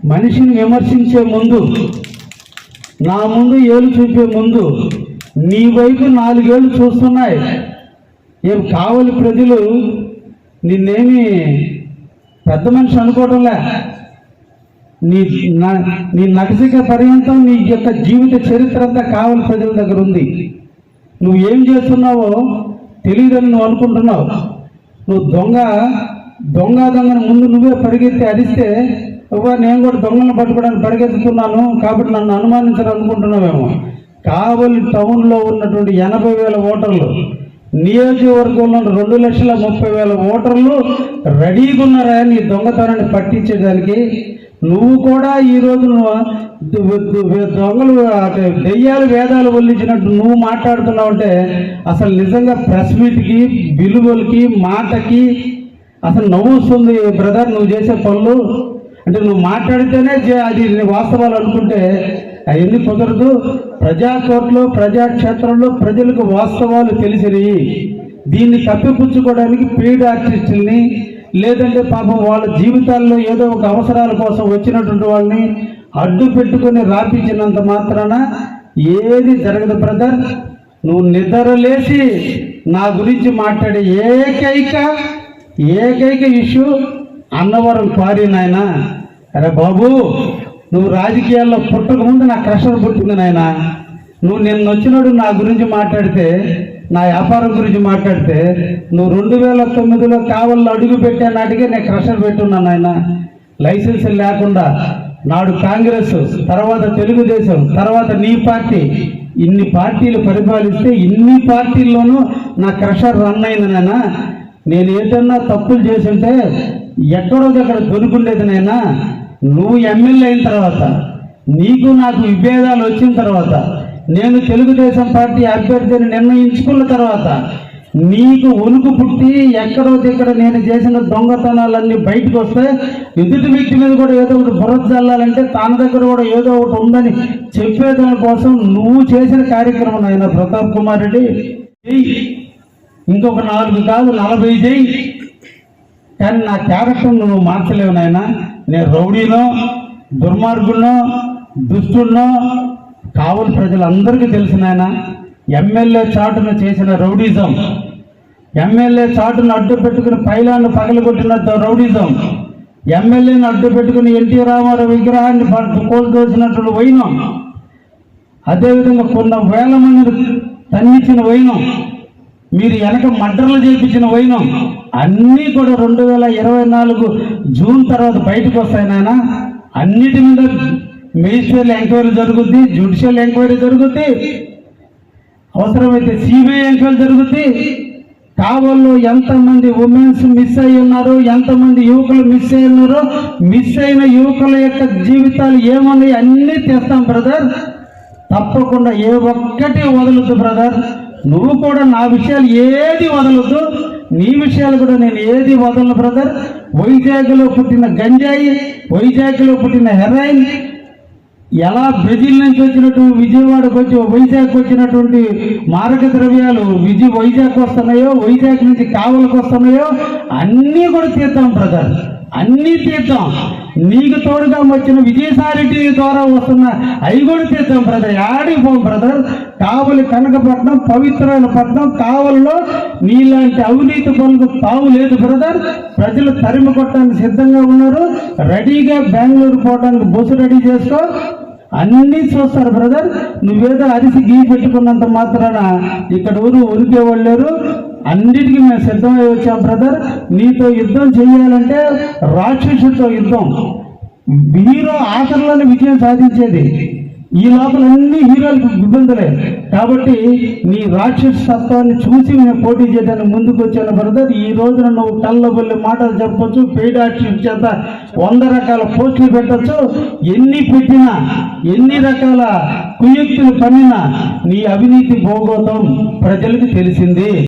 మనిషిని విమర్శించే ముందు, నా ముందు ఏలు చూపే ముందు నీ వైపు 4 ఏళ్ళు చూస్తున్నాయి. ఏం కావలి ప్రజలు నిన్నేమి పెద్ద మనిషి అనుకోవడంలే. నీ నగసిక పర్యంతం నీ యొక్క జీవిత చరిత్ర అంతా కావలి ప్రజల దగ్గర ఉంది. నువ్వు ఏం చేస్తున్నావో తెలియదని నువ్వు అనుకుంటున్నావు. నువ్వు దొంగని ముందు నువ్వే పరిగెత్తి అరిస్తే నేను కూడా దొంగలను పట్టుకోవడానికి పరిగెత్తుతున్నాను కాబట్టి నన్ను అనుమానించాలనుకుంటున్నావేమో. కావలి టౌన్లో ఉన్నటువంటి 80,000 ఓటర్లు, నియోజకవర్గంలో 2,30,000 ఓటర్లు రెడీగా ఉన్నారా నీ దొంగతనాన్ని పట్టించేదానికి. నువ్వు కూడా ఈరోజు దొంగలు దెయ్యాలు వేదాలు వల్లించినట్టు నువ్వు మాట్లాడుతున్నావంటే అసలు నిజంగా ప్రెస్ మీట్కి, విలువలకి, మాటకి అసలు నవ్వు వస్తుంది బ్రదర్. నువ్వు చేసే పనులు అంటే నువ్వు మాట్లాడితేనే అది వాస్తవాలు అనుకుంటే అవన్నీ కుదరదు. ప్రజా కోర్టులో, ప్రజాక్షేత్రంలో ప్రజలకు వాస్తవాలు తెలిసినవి. దీన్ని కప్పిపుచ్చుకోవడానికి పెయిడ్ ఆర్టిస్టుల్ని, లేదంటే పాపం వాళ్ళ జీవితాల్లో ఏదో ఒక అవసరాల కోసం వచ్చినటువంటి వాళ్ళని అడ్డు పెట్టుకొని రాపించినంత మాత్రాన ఏది జరగదు బ్రదర్. నువ్వు నిద్రలేసి నా గురించి మాట్లాడే ఏకైక ఇష్యూ అన్నవరం క్వారీ నాయన. అరే బాబు, నువ్వు రాజకీయాల్లో పుట్టక ముందు నా క్రషర్ పుట్టింది నాయన. నువ్వు నిన్న వచ్చినాడు నా గురించి మాట్లాడితే, నా వ్యాపారం గురించి మాట్లాడితే, నువ్వు 2009లో కావల్లో అడుగు పెట్టే నాటికే నేను క్రషర్ పెట్టున్నాను ఆయన. లైసెన్స్ లేకుండా నాడు కాంగ్రెస్, తర్వాత తెలుగుదేశం, తర్వాత నీ పార్టీ, ఇన్ని పార్టీలు పరిపాలిస్తే ఇన్ని పార్టీల్లోనూ నా క్రషర్ రన్ అయింది నాయన. నేను ఏదన్నా తప్పులు చేస్తుంటే ఎక్కడో దగ్గర దొరుకుండేది నాయన. నువ్వు ఎమ్మెల్యే అయిన తర్వాత, నీకు నాకు విభేదాలు వచ్చిన తర్వాత, నేను తెలుగుదేశం పార్టీ అభ్యర్థిని నిర్ణయించుకున్న తర్వాత నీకు ఉనుకు పుట్టి ఎక్కడో దగ్గర నేను చేసిన దొంగతనాలన్నీ బయటకు వస్తే ఎదుటి వ్యక్తి మీద కూడా ఏదో ఒకటి బుర్ర చల్లాలంటే తన దగ్గర కూడా ఏదో ఒకటి ఉందని చెప్పేదాని కోసం నువ్వు చేసిన కార్యక్రమం ఆయన ప్రతాప్ కుమార్ రెడ్డి. ఇంకొక 4 కాదు 40 చేయి, కానీ నా క్యారెక్టర్ నువ్వు మార్చలేవు నాయన. నేను రౌడీనో, దుర్మార్గునో, దుష్టున్నో కావలి ప్రజలందరికీ తెలిసిన ఆయన. ఎమ్మెల్యే చాటున చేసిన రౌడీజం, ఎమ్మెల్యే చాటును అడ్డు పెట్టుకుని పైలాన్ని పగలగొట్టిన రౌడీజం, ఎమ్మెల్యేని అడ్డు పెట్టుకుని ఎన్టీ రామారావు విగ్రహాన్ని కోల్దోసినటువంటి వైనం, అదేవిధంగా కొన్ని వేల మందిని తన్నించిన వైనం, మీరు వెనక మర్డర్లు చేయించిన వైనం అన్నీ కూడా 2024 జూన్ తర్వాత బయటకు వస్తాయి నాయన. అన్నిటి మీద మెజిస్ట్రేట్ ఎంక్వైరీ జరుగుద్ది, జ్యుడిషియల్ ఎంక్వైరీ జరుగుద్ది, అవసరమైతే సిబిఐ ఎంక్వైరీ జరుగుద్ది. కావల్లో ఎంతమంది ఉమెన్స్ మిస్ అయ్యి ఉన్నారో, ఎంతమంది యువకులు మిస్ అయ్యి ఉన్నారో, మిస్ అయిన యువకుల యొక్క జీవితాలు ఏమన్నాయి అన్నీ తెస్తాం బ్రదర్. తప్పకుండా ఏ ఒక్కటి వదలొద్దు బ్రదర్. నువ్వు కూడా నా విషయాలు ఏది వదలొద్దు, నీ విషయాలు కూడా నేను ఏది వదలను బ్రదర్. వైజాగ్లో పుట్టిన గంజాయి, వైజాగ్లో పుట్టిన హెరాయిన్, ఎలా బ్రెజిల్ నుంచి వచ్చినట్టు విజయవాడకు వచ్చి వైజాగ్ వచ్చినటువంటి మారక ద్రవ్యాలు వైజాగ్ వస్తున్నాయో, వైజాగ్ నుంచి కావలకు వస్తున్నాయో అన్నీ కూడా తీద్దాం బ్రదర్, అన్నీ తీద్దాం. నీకు తోడుగా వచ్చిన విజయసాయిరెడ్డి ద్వారా వస్తున్న అవి కూడా తీద్దాం బ్రదర్. ఆడిపోం బ్రదర్. కావలి కనకపట్నం పవిత్రమైన పట్నం. కావలిలో నీలాంటి అవినీతి పనులకు తావు లేదు బ్రదర్. ప్రజలు తరిమి కొట్టడానికి సిద్ధంగా ఉన్నారు. రెడీగా బెంగళూరు పోవడానికి బస్సు రెడీ చేసుకో, అన్నీ చూస్తారు బ్రదర్. నువ్వేదో అరిసి గీ పెట్టుకున్నంత మాత్రాన ఇక్కడ ఉరికేవాళ్ళు లేరు. అన్నిటికీ మేము సిద్ధమై వచ్చాం బ్రదర్. నీతో యుద్ధం చేయాలంటే రాక్షసుడితో యుద్ధం. హీరో ఆఖరిలోనే విజయం సాధించేది. ఈ లోపల అన్ని హీరోలకు ఇబ్బందులే. కాబట్టి నీ రాక్షస తత్వాన్ని చూసి నేను పోటీ చేయడానికి ముందుకు వచ్చాను బ్రదర్. ఈ రోజున నువ్వు కళ్ళబొల్లి మాటలు చెప్పొచ్చు, పెయిడ్ ఆర్టిస్ట్ చేత 100 రకాల పోస్టులు పెట్టచ్చు. ఎన్ని పెట్టినా, ఎన్ని రకాల కుయుక్తులు పన్నినా నీ అవినీతి భోగోతం ప్రజలకు తెలిసింది.